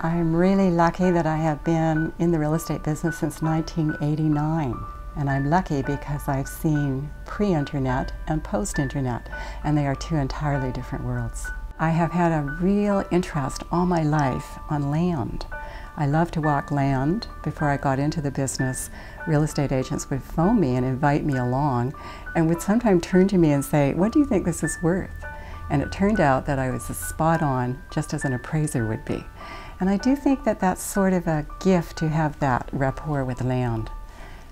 I'm really lucky that I have been in the real estate business since 1989. And I'm lucky because I've seen pre-internet and post-internet, and they are two entirely different worlds. I have had a real interest all my life on land. I love to walk land. Before I got into the business, real estate agents would phone me and invite me along and would sometimes turn to me and say, "What do you think this is worth?" And it turned out that I was spot on, just as an appraiser would be. And I do think that that's sort of a gift to have that rapport with land.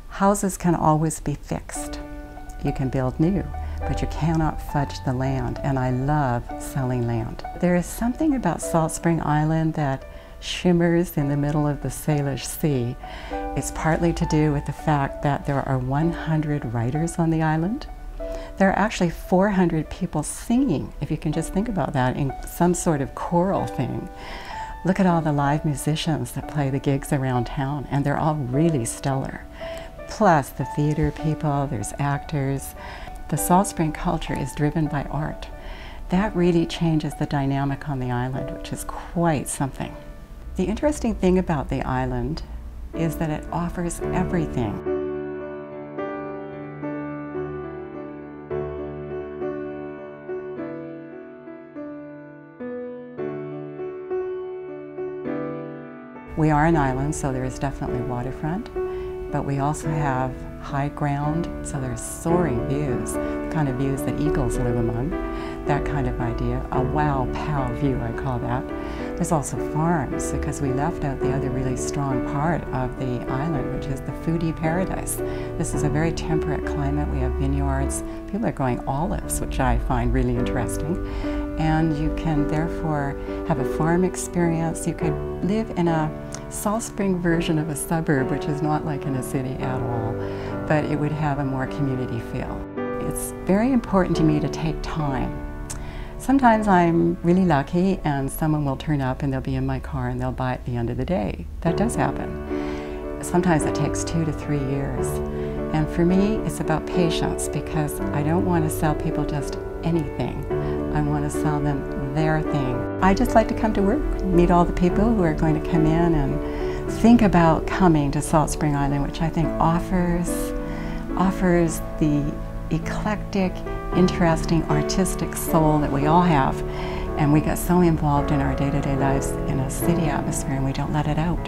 Houses can always be fixed. You can build new, but you cannot fudge the land, and I love selling land. There is something about Salt Spring Island that shimmers in the middle of the Salish Sea. It's partly to do with the fact that there are 100 writers on the island. There are actually 400 people singing, if you can just think about that, in some sort of choral thing. Look at all the live musicians that play the gigs around town, and they're all really stellar. Plus the theater people, there's actors. The Salt Spring culture is driven by art. That really changes the dynamic on the island, which is quite something. The interesting thing about the island is that it offers everything. We are an island, so there is definitely waterfront, but we also have high ground, so there's soaring views, the kind of views that eagles live among, that kind of idea. A wow, pow view, I call that. There's also farms, because we left out the other really strong part of the island, which is the foodie paradise. This is a very temperate climate. We have vineyards. People are growing olives, which I find really interesting. And you can therefore have a farm experience. You could live in a Salt Spring version of a suburb, which is not like in a city at all, but it would have a more community feel. It's very important to me to take time. Sometimes I'm really lucky and someone will turn up and they'll be in my car and they'll buy at the end of the day. That does happen. Sometimes it takes 2 to 3 years. And for me, it's about patience, because I don't want to sell people just anything. I want to sell them their thing. I just like to come to work, meet all the people who are going to come in and think about coming to Salt Spring Island, which I think offers the eclectic, interesting, artistic soul that we all have. And we get so involved in our day-to-day lives in a city atmosphere and we don't let it out.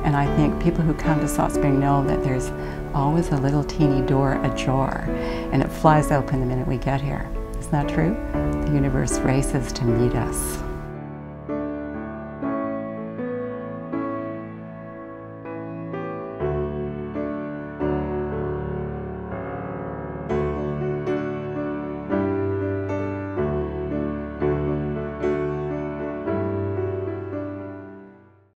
And I think people who come to Salt Spring know that there's always a little teeny door ajar, and it flies open the minute we get here. Isn't that true? The universe races to meet us.